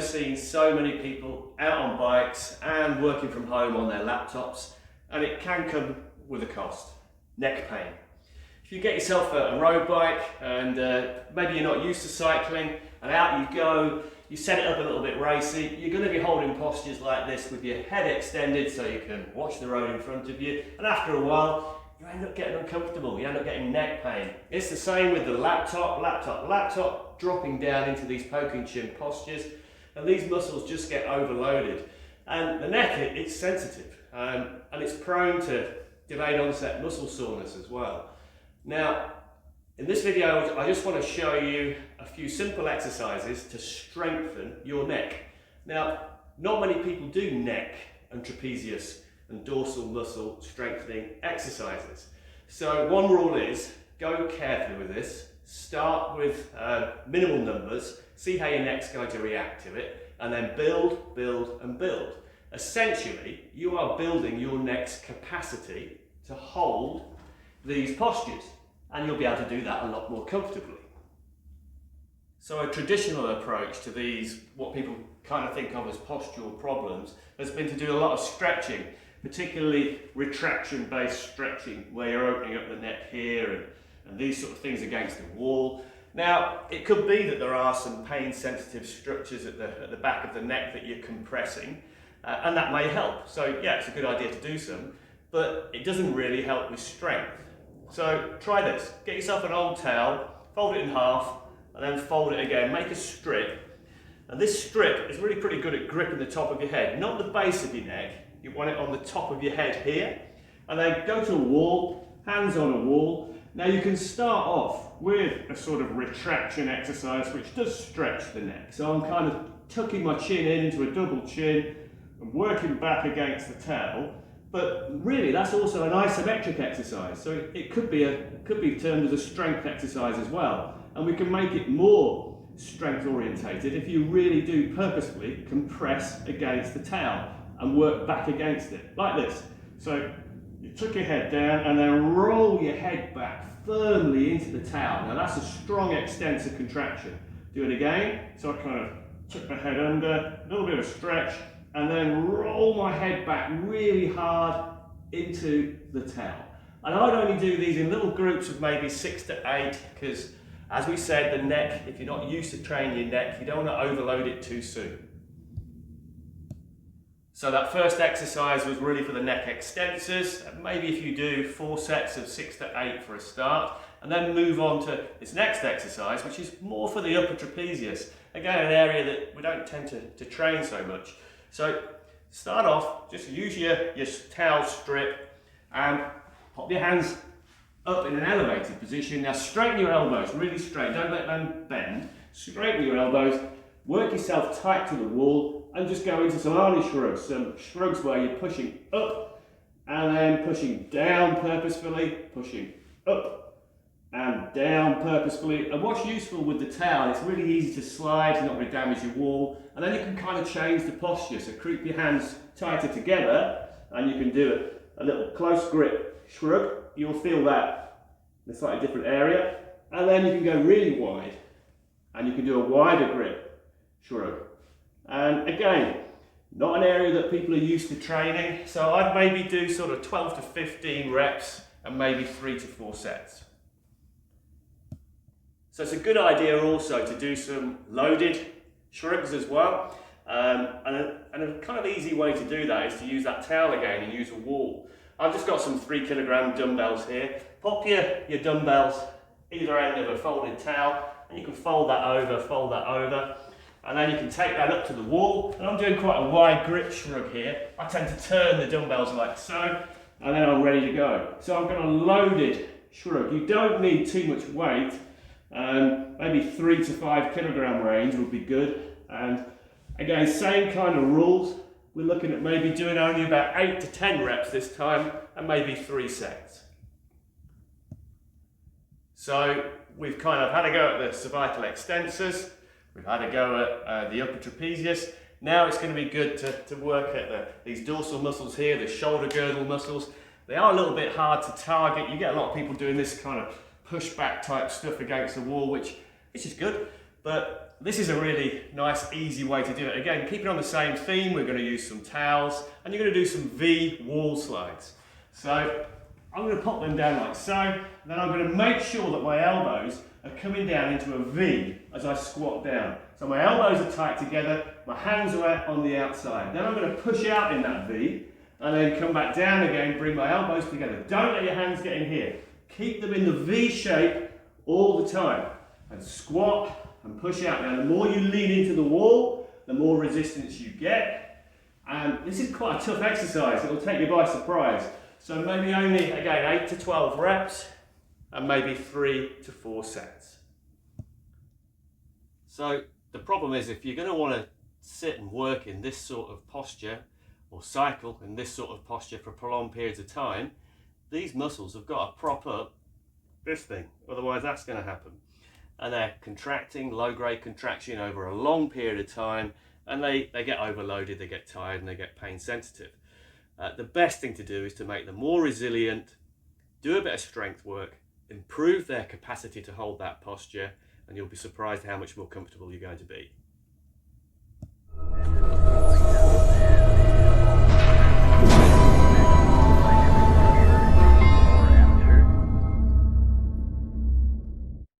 seen so many people out on bikes and working from home on their laptops, and it can come with a cost: neck pain. If you get yourself a road bike and maybe you're not used to cycling, and out you go, you set it up a little bit racy, you're going to be holding postures like this with your head extended so you can watch the road in front of you, and after a while you end up getting uncomfortable, you end up getting neck pain. It's the same with the laptop dropping down into these poking chin postures, and these muscles just get overloaded. And the neck, it's sensitive, and it's prone to delayed onset muscle soreness as well. Now, in this video, I just want to show you a few simple exercises to strengthen your neck. Now, not many people do neck and trapezius and dorsal muscle strengthening exercises. So one rule is, go carefully with this, start with minimal numbers, see how your neck's going to react to it, and then build, build, and build. Essentially, you are building your neck's capacity to hold these postures, and you'll be able to do that a lot more comfortably. So a traditional approach to these, what people kind of think of as postural problems, has been to do a lot of stretching, particularly retraction-based stretching, where you're opening up the neck here and these sort of things against the wall. Now, it could be that there are some pain-sensitive structures at the back of the neck that you're compressing, and that may help. So yeah, it's a good idea to do some, but it doesn't really help with strength. So try this. Get yourself an old towel, fold it in half, and then fold it again. Make a strip. And this strip is really pretty good at gripping the top of your head, not the base of your neck. You want it on the top of your head here. And then go to a wall, hands on a wall. Now you can start off with a sort of retraction exercise which does stretch the neck. So I'm kind of tucking my chin in into a double chin and working back against the towel. But really, that's also an isometric exercise, so it could be termed as a strength exercise as well. And we can make it more strength orientated if you really do purposefully compress against the towel and work back against it, like this. So you tuck your head down and then roll your head back firmly into the towel. Now that's a strong extensor contraction. Do it again. So I kind of tuck my head under, a little bit of stretch, and then roll my head back really hard into the towel. And I'd only do these in little groups of maybe 6 to 8, because as we said, the neck, if you're not used to training your neck, you don't want to overload it too soon. So that first exercise was really for the neck extensors. Maybe if you do 4 sets of 6 to 8 for a start, and then move on to this next exercise, which is more for the upper trapezius. Again, an area that we don't tend to train so much. So start off, just use your towel strip and pop your hands up in an elevated position. Now straighten your elbows, really straight, don't let them bend. Straighten your elbows, work yourself tight to the wall, and just go into some army shrugs. Some shrugs where you're pushing up and then pushing down purposefully, pushing up and down purposefully. And what's useful with the towel, it's really easy to slide, it's not going to damage your wall, and then you can kind of change the posture. So creep your hands tighter together, and you can do a little close grip shrug. You'll feel that in a slightly different area, and then you can go really wide, and you can do a wider grip shrug. And again, not an area that people are used to training, so I'd maybe do sort of 12 to 15 reps and maybe 3 to 4 sets. So it's a good idea also to do some loaded shrugs as well. And a kind of easy way to do that is to use that towel again and use a wall. I've just got some 3 kilogram dumbbells here. Pop your dumbbells either end of a folded towel, and you can fold that over, and then you can take that up to the wall. And I'm doing quite a wide grip shrug here. I tend to turn the dumbbells like so, and then I'm ready to go. So I've got a loaded shrug. You don't need too much weight. Maybe 3 to 5 kilogram range would be good. And again, same kind of rules. We're looking at maybe doing only about 8 to 10 reps this time, and maybe 3 sets. So we've kind of had a go at the cervical extensors, we've had a go at the upper trapezius. Now it's going to be good to work at these dorsal muscles here, the shoulder girdle muscles. They are a little bit hard to target. You get a lot of people doing this kind of pushback type stuff against the wall, which is good, but This is a really nice, easy way to do it. Again, keeping on the same theme, we're going to use some towels and you're going to do some V wall slides. So I'm going to pop them down like so, and then I'm going to make sure that my elbows are coming down into a V as I squat down. So my elbows are tight together, my hands are out on the outside. Then I'm going to push out in that V and then come back down again, bring my elbows together. Don't let your hands get in here. Keep them in the V shape all the time. And squat and push out. Now the more you lean into the wall, the more resistance you get. And this is quite a tough exercise. It will take you by surprise. So maybe only, again, 8 to 12 reps and maybe 3 to 4 sets. So the problem is if you're going to want to sit and work in this sort of posture or cycle in this sort of posture for prolonged periods of time, these muscles have got to prop up this thing. Otherwise that's going to happen. And they're contracting, low-grade contraction over a long period of time, and they get overloaded, they get tired, and they get pain sensitive. The best thing to do is to make them more resilient, do a bit of strength work, improve their capacity to hold that posture, and you'll be surprised how much more comfortable you're going to be.